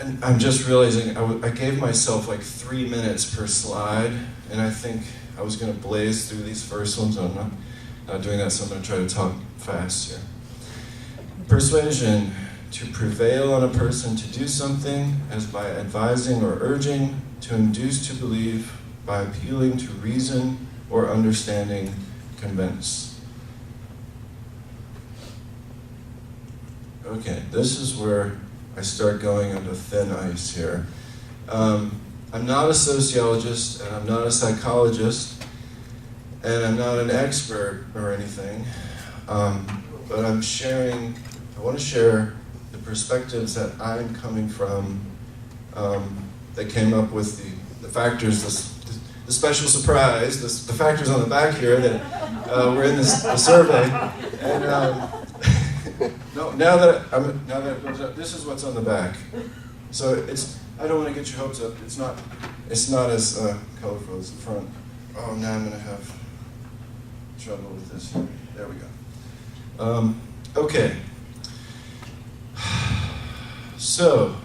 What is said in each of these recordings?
And I'm just realizing I gave myself like 3 minutes per slide, and I think I was going to blaze through these first ones. I'm not doing that, so I'm going to try to talk fast here. Persuasion: to prevail on a person to do something, as by advising or urging; to induce to believe, by appealing to reason or understanding; convince. Okay, this is where I start going onto thin ice here. I'm not a sociologist, and I'm not a psychologist, and I'm not an expert or anything, but I want to share the perspectives that I'm coming from, that came up with the factors, the special surprise, the factors on the back here that were in the survey. And no, now that it goes up, this is what's on the back. So I don't want to get your hopes up. It's not as colorful as the front. Oh, now I'm going to have trouble with this. There we go. Okay. So,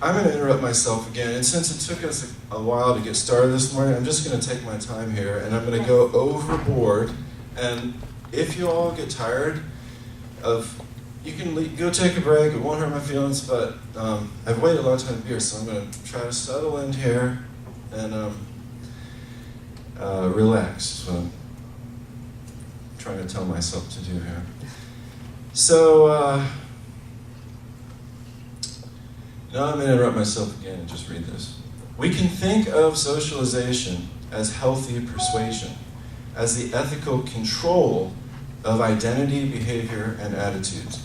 I'm going to interrupt myself again, and since it took us a while to get started this morning, I'm just going to take my time here, and I'm going to go overboard. And if you all get tired you can go take a break. It won't hurt my feelings, but I've waited a long time to be here, so I'm going to try to settle in here and relax. Is what I'm trying to tell myself to do here. So, now I'm going to interrupt myself again and just read this. We can think of socialization as healthy persuasion, as the ethical control of identity, behavior, and attitudes.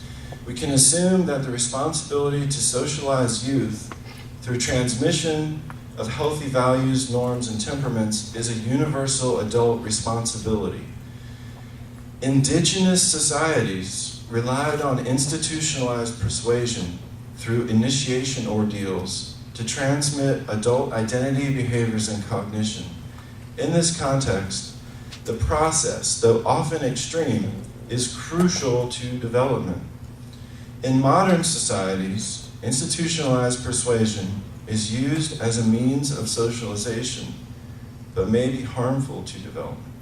We can assume that the responsibility to socialize youth through transmission of healthy values, norms, and temperaments is a universal adult responsibility. Indigenous societies relied on institutionalized persuasion through initiation ordeals to transmit adult identity, behaviors, and cognition. In this context, the process, though often extreme, is crucial to development. In modern societies, institutionalized persuasion is used as a means of socialization, but may be harmful to development.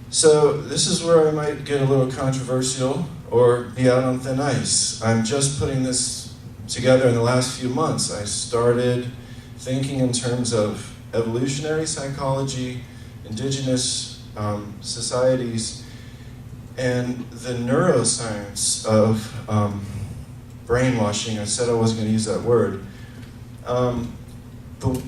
So this is where I might get a little controversial or be out on thin ice. I'm just putting this together in the last few months. I started thinking in terms of evolutionary psychology, indigenous societies, and the neuroscience of brainwashing. I said I wasn't going to use that word. The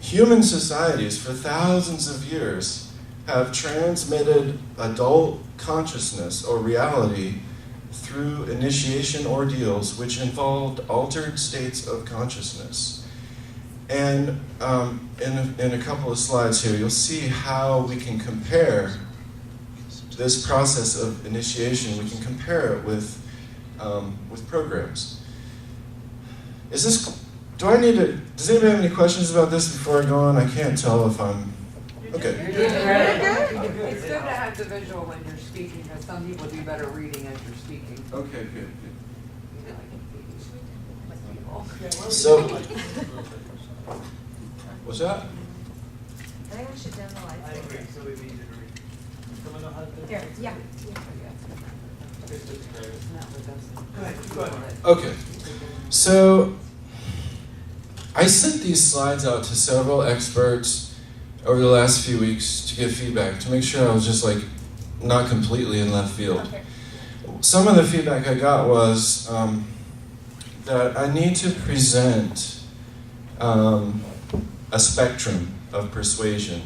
human societies for thousands of years have transmitted adult consciousness or reality through initiation ordeals which involved altered states of consciousness. And in a couple of slides here, you'll see how we can compare this process of initiation. We can compare it with programs. Does anybody have any questions about this before I go on? I can't tell if I'm, okay. You're doing good. It's good to have the visual when you're speaking, because some people do better reading as you're speaking. Okay, good. So, what's that? I think we should dim the lights. I agree, so we need to read. Someone know how to do it? Here, yeah. Go ahead. Okay, so I sent these slides out to several experts over the last few weeks to get feedback, to make sure I was just like not completely in left field. Okay. Some of the feedback I got was that I need to present a spectrum of persuasion.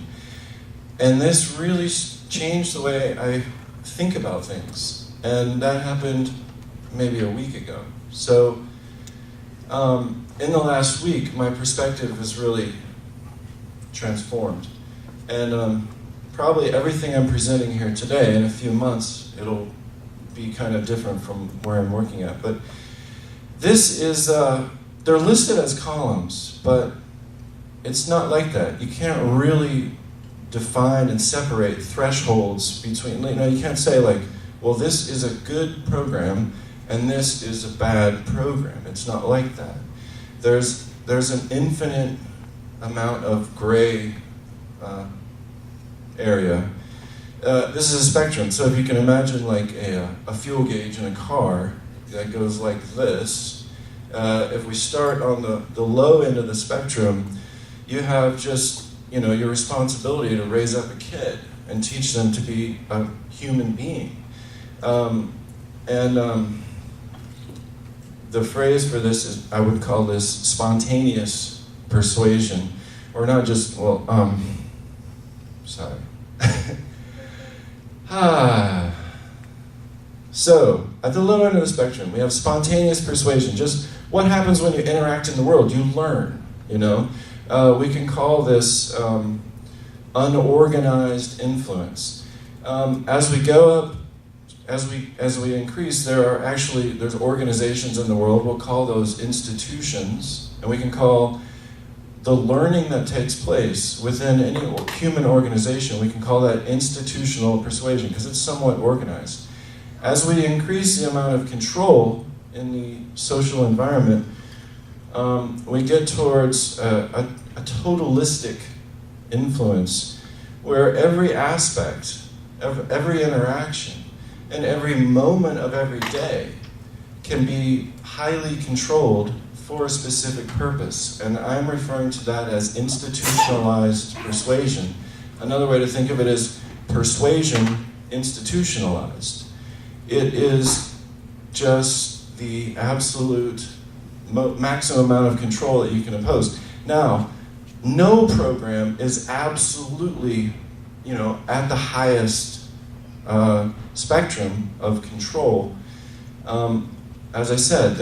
And this really changed the way I think about things. And that happened maybe a week ago. So in the last week, my perspective has really transformed. And probably everything I'm presenting here today, in a few months, it'll be kind of different from where I'm working at. But this is, they're listed as columns, but it's not like that. You can't really define and separate thresholds between, you can't say like, well, this is a good program, and this is a bad program. It's not like that. There's an infinite amount of gray area. This is a spectrum, so if you can imagine like a fuel gauge in a car that goes like this, if we start on the low end of the spectrum, you have just, your responsibility to raise up a kid and teach them to be a human being. The phrase for this is, I would call this spontaneous persuasion, or not just, sorry. So, at the low end of the spectrum, we have spontaneous persuasion. Just what happens when you interact in the world? You learn, We can call this unorganized influence. As we go up, as we increase, there's organizations in the world. We'll call those institutions, and we can call the learning that takes place within any human organization, we can call that institutional persuasion, because it's somewhat organized. As we increase the amount of control in the social environment, we get towards a totalistic influence, where every aspect of every interaction and every moment of every day can be highly controlled for a specific purpose. And I'm referring to that as institutionalized persuasion. Another way to think of it is persuasion institutionalized. It is just the absolute maximum amount of control that you can impose. Now, no program is absolutely, at the highest spectrum of control. As I said,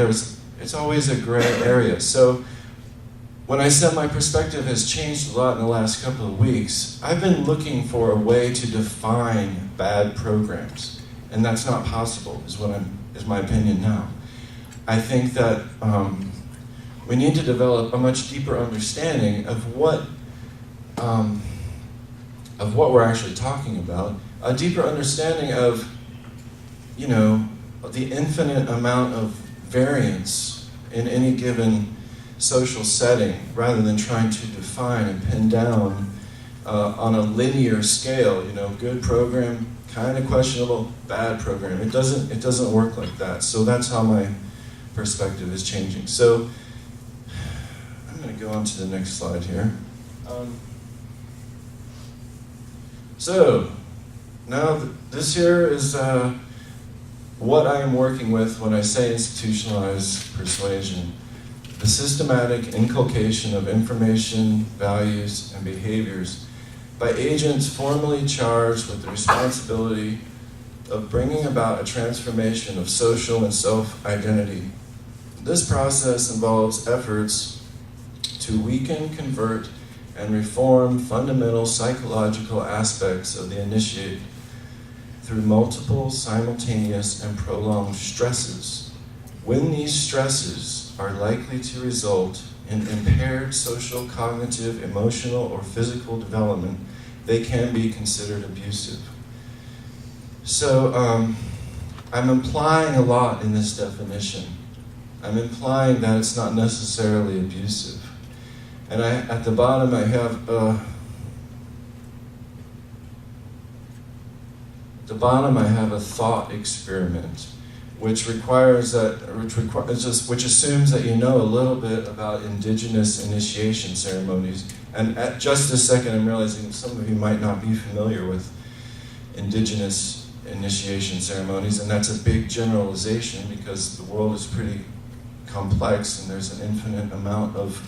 it's always a gray area. So when I said my perspective has changed a lot in the last couple of weeks, I've been looking for a way to define bad programs, and that's not possible, is my opinion now. I think that we need to develop a much deeper understanding of what we're actually talking about, a deeper understanding of, the infinite amount of variance in any given social setting, rather than trying to define and pin down on a linear scale, good program, kind of questionable, bad program. It doesn't work like that. So that's how my perspective is changing. So I'm going to go on to the next slide here. So now this here is what I am working with when I say institutionalized persuasion. The systematic inculcation of information, values, and behaviors by agents formally charged with the responsibility of bringing about a transformation of social and self-identity. This process involves efforts to weaken, convert, and reform fundamental psychological aspects of the initiate through multiple, simultaneous, and prolonged stresses. When these stresses are likely to result in impaired social, cognitive, emotional, or physical development, they can be considered abusive. So I'm implying a lot in this definition. I'm implying that it's not necessarily abusive. And at the bottom I have a thought experiment, which assumes that you know a little bit about indigenous initiation ceremonies. And at just a second, I'm realizing some of you might not be familiar with indigenous initiation ceremonies, and that's a big generalization because the world is pretty complex and there's an infinite amount of